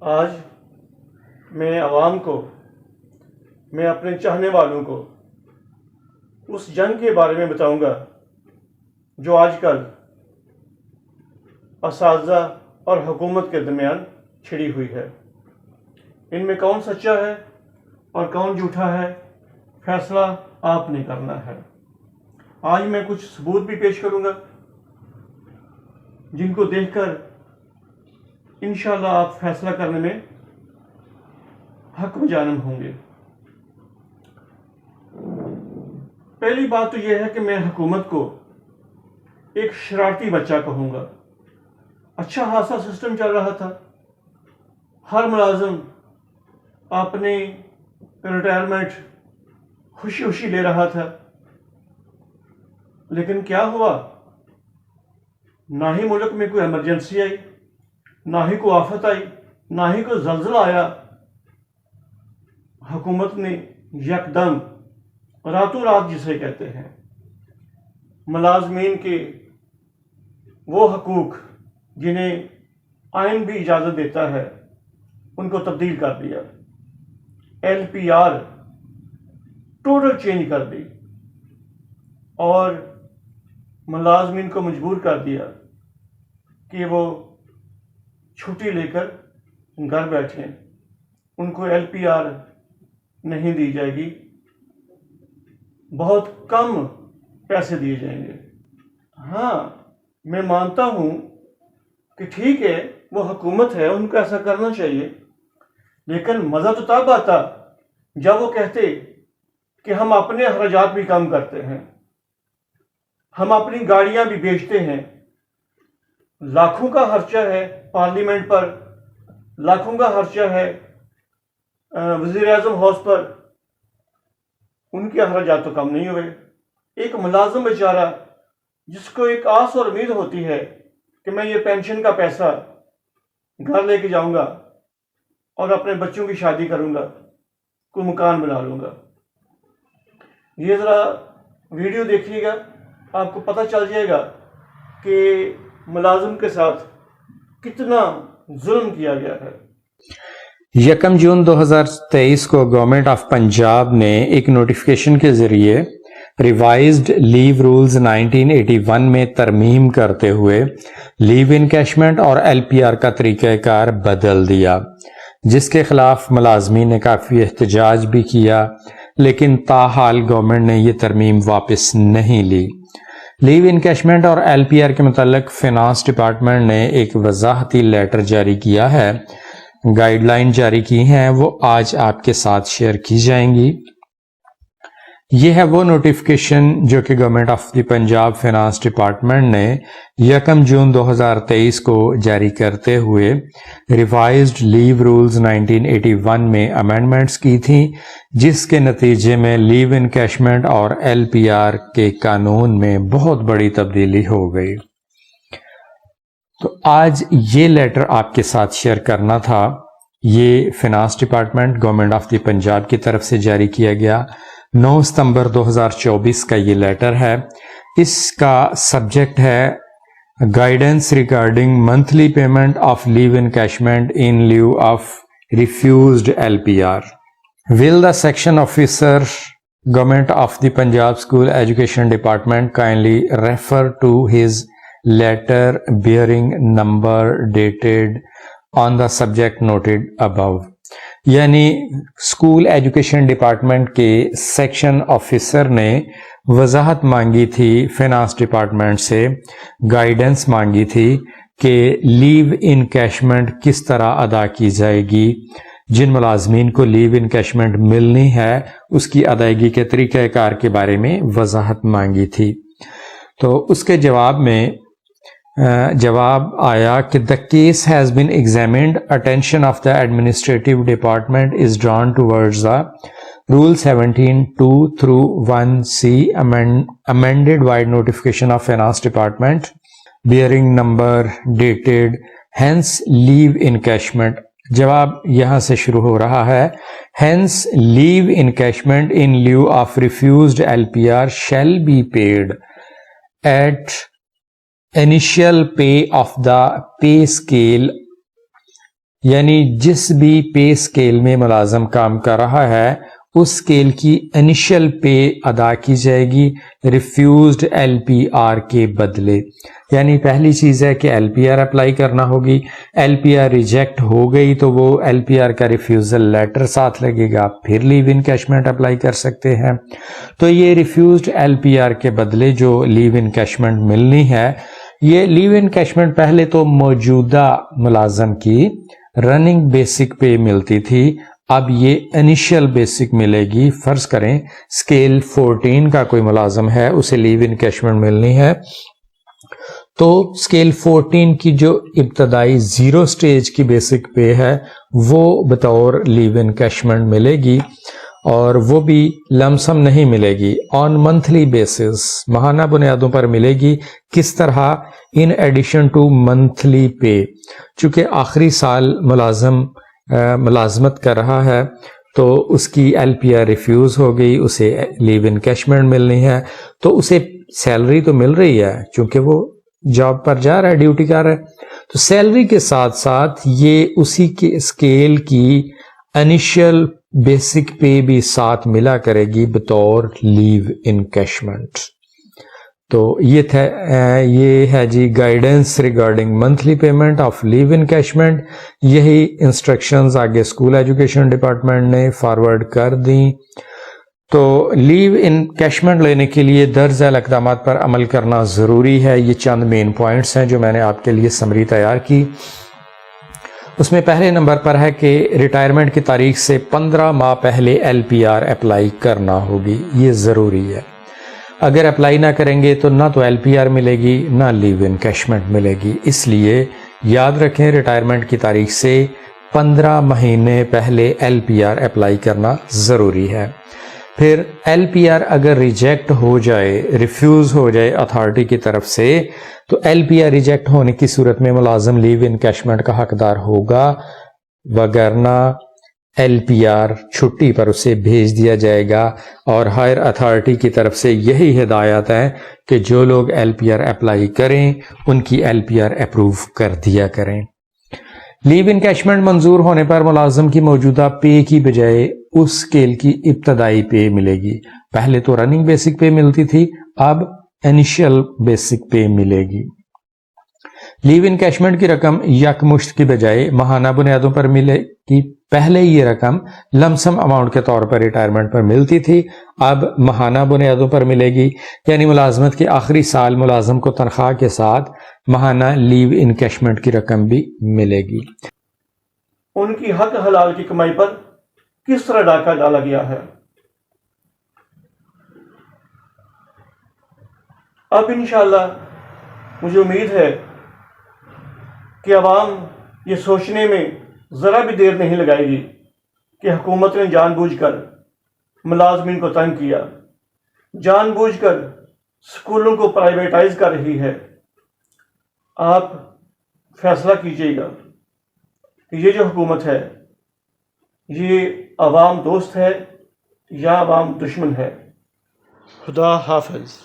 آج میں عوام کو، میں اپنے چاہنے والوں کو اس جنگ کے بارے میں بتاؤں گا جو آج کل اساتذہ اور حکومت کے درمیان چھڑی ہوئی ہے۔ ان میں کون سچا ہے اور کون جھوٹا ہے، فیصلہ آپ نے کرنا ہے۔ آج میں کچھ ثبوت بھی پیش کروں گا جن کو دیکھ کر انشاءاللہ آپ فیصلہ کرنے میں حق جانب ہوں گے۔ پہلی بات تو یہ ہے کہ میں حکومت کو ایک شرارتی بچہ کہوں گا۔ اچھا خاصا سسٹم چل رہا تھا، ہر ملازم اپنی ریٹائرمنٹ خوشی خوشی لے رہا تھا، لیکن کیا ہوا؟ نہ ہی ملک میں کوئی ایمرجنسی آئی، نہ ہی کوئی آفت آئی، نہ ہی کوئی زلزلہ آیا۔ حکومت نے یکدم راتوں رات جسے کہتے ہیں ملازمین کے وہ حقوق جنہیں آئین بھی اجازت دیتا ہے ان کو تبدیل کر دیا۔ LPR ٹوٹل چینج کر دی اور ملازمین کو مجبور کر دیا کہ وہ چھٹی لے کر گھر بیٹھیں، ان کو LPR نہیں دی جائے گی، بہت کم پیسے دیے جائیں گے۔ ہاں، میں مانتا ہوں کہ ٹھیک ہے، وہ حکومت ہے، ان کو ایسا کرنا چاہیے، لیکن مزہ تو تب آتا جب وہ کہتے کہ ہم اپنے اخراجات بھی کم کرتے ہیں، ہم اپنی گاڑیاں بھی بیچتے ہیں، لاکھوں کا خرچہ ہے پارلیمنٹ پر، لاکھوں کا خرچہ ہے وزیر اعظم ہاؤس پر، ان کے اخراجات تو کم نہیں ہوئے۔ ایک ملازم بیچارہ جس کو ایک آس اور امید ہوتی ہے کہ میں یہ پینشن کا پیسہ گھر لے کے جاؤں گا اور اپنے بچوں کی شادی کروں گا، کوئی مکان بنا لوں گا۔ یہ ذرا ویڈیو دیکھیے گا، آپ کو پتہ چل جائے گا کہ ملازم کے ساتھ کتنا ظلم کیا گیا ہے۔ 1 جون 2023 کو گورنمنٹ آف پنجاب نے ایک نوٹیفیکیشن کے ذریعے ریوائزڈ لیو رولز 1981 میں ترمیم کرتے ہوئے لیو انکیشمنٹ اور LPR کا طریقہ کار بدل دیا، جس کے خلاف ملازمین نے کافی احتجاج بھی کیا، لیکن تاحال گورنمنٹ نے یہ ترمیم واپس نہیں لی۔ لیو انکیشمنٹ اور LPR کے متعلق فینانس ڈپارٹمنٹ نے ایک وضاحتی لیٹر جاری کیا ہے، گائیڈ لائن جاری کی ہیں، وہ آج آپ کے ساتھ شیئر کی جائیں گی۔ یہ ہے وہ نوٹیفیکیشن جو کہ government of the Punjab finance department نے 1 جون 2023 کو جاری کرتے ہوئے ریوائزڈ لیو رولز 1981 میں امینڈمنٹس کی تھیں، جس کے نتیجے میں لیو انکیشمنٹ اور LPR کے قانون میں بہت بڑی تبدیلی ہو گئی۔ تو آج یہ لیٹر آپ کے ساتھ شیئر کرنا تھا۔ یہ finance department government of the Punjab کی طرف سے جاری کیا گیا 9 ستمبر 2024 کا یہ لیٹر ہے۔ اس کا سبجیکٹ ہے guidance regarding monthly payment of leave encashment in leave of refused LPR. Will the section officer Government of the Punjab School Education Department kindly refer to his letter bearing number dated on the subject noted above. یعنی school education department کے section officer نے وضاحت مانگی تھی finance department سے، guidance مانگی تھی کہ لیو انکیشمنٹ کس طرح ادا کی جائے گی، جن ملازمین کو لیو انکیشمنٹ ملنی ہے اس کی ادائیگی کے طریقہ کار کے بارے میں وضاحت مانگی تھی۔ تو اس کے جواب آیا کہ the case has been examined, attention of the administrative department is drawn towards the Rule 17(2) through 1C amended wide notification of Finance Department bearing number dated hence leave encashment. جواب یہاں سے شروع ہو رہا ہے hence leave encashment in lieu of refused LPR shall be paid at initial pay of the pay scale یعنی جس بھی pay scale میں ملازم کام کر رہا ہے اس اسکیل کی انیشل پے ادا کی جائے گی ریفیوزڈ ایل پی آر کے بدلے. یعنی پہلی چیز ہے کہ ایل پی آر اپلائی کرنا ہوگی. ایل پی آر ریجیکٹ ہو گئی تو وہ ایل پی آر کا ریفیوزل لیٹر ساتھ لگے گا, پھر لیو انکیشمنٹ اپلائی کر سکتے ہیں. تو یہ ریفیوزڈ ایل پی آر کے بدلے جو لیو انکیشمنٹ ملنی ہے, یہ لیو انکیشمنٹ پہلے تو موجودہ ملازم کی رننگ بیسک پے ملتی تھی, اب یہ انیشل بیسک ملے گی. فرض کریں اسکیل 14 کا کوئی ملازم ہے, اسے لیو انکیشمنٹ ملنی ہے, تو اسکیل 14 کی جو ابتدائی 0 سٹیج کی بیسک پے ہے وہ بطور لیو انکیشمنٹ ملے گی, اور وہ بھی لمسم نہیں ملے گی, آن منتھلی بیسس ماہانہ بنیادوں پر ملے گی. کس طرح؟ ان ایڈیشن ٹو منتھلی پے. چونکہ آخری سال ملازم ملازمت کر رہا ہے تو اس کی ایل پی آر ریفیوز ہو گئی, اسے لیو انکیشمنٹ ملنی ہے, تو اسے سیلری تو مل رہی ہے چونکہ وہ جاب پر جا رہا ہے, ڈیوٹی کر رہا ہے, تو سیلری کے ساتھ ساتھ یہ اسی کے اسکیل کی انیشل بیسک پے بھی ساتھ ملا کرے گی بطور لیو انکیشمنٹ. تو یہ ہے جی guidance regarding monthly payment of leave encashment. یہی انسٹرکشنز آگے اسکول ایجوکیشن ڈپارٹمنٹ نے فارورڈ کر دیں. تو لیو انکیشمنٹ لینے کے لیے درج ذیل اقدامات پر عمل کرنا ضروری ہے. یہ چند مین پوائنٹس ہیں جو میں نے آپ کے لیے سمری تیار کی. اس میں پہلے نمبر پر ہے کہ ریٹائرمنٹ کی تاریخ سے 15 ماہ پہلے ایل پی آر اپلائی کرنا ہوگی. یہ ضروری ہے. اگر اپلائی نہ کریں گے تو نہ تو ایل پی آر ملے گی نہ لیو انکیشمنٹ ملے گی. اس لیے یاد رکھیں ریٹائرمنٹ کی تاریخ سے 15 مہینے پہلے ایل پی آر اپلائی کرنا ضروری ہے. پھر ایل پی آر اگر ریجیکٹ ہو جائے, ریفیوز ہو جائے اتھارٹی کی طرف سے, تو ایل پی آر ریجیکٹ ہونے کی صورت میں ملازم لیو انکیشمنٹ کا حقدار ہوگا, وگرنہ ایل پی آر چھٹی پر اسے بھیج دیا جائے گا. اور ہائر اتھارٹی کی طرف سے یہی ہدایت ہے کہ جو لوگ ایل پی آر اپلائی کریں ان کی ایل پی آر اپروو کر دیا کریں. لیو انکیشمنٹ منظور ہونے پر ملازم کی موجودہ پے کی بجائے اس اسکیل کی ابتدائی پے ملے گی. پہلے تو رننگ بیسک پے ملتی تھی, اب انیشل بیسک پے ملے گی. لیو انکیشمنٹ کی رقم یکمشت کی بجائے ماہانہ بنیادوں پر ملے گی. پہلے یہ رقم لمسم اماؤنٹ کے طور پر ریٹائرمنٹ پر ملتی تھی, اب ماہانہ بنیادوں پر ملے گی. یعنی ملازمت کے آخری سال ملازم کو تنخواہ کے ساتھ ماہانہ لیو انکیشمنٹ کی رقم بھی ملے گی. ان کی حق حلال کی کمائی پر کس طرح ڈاکہ ڈالا گیا ہے؟ اب انشاءاللہ مجھے امید ہے کہ عوام یہ سوچنے میں ذرا بھی دیر نہیں لگائے گی کہ حکومت نے جان بوجھ کر ملازمین کو تنگ کیا, جان بوجھ کر اسکولوں کو پرائیویٹائز کر رہی ہے. آپ فیصلہ کیجیے گا کہ یہ جو حکومت ہے یہ عوام دوست ہے یا عوام دشمن ہے. خدا حافظ.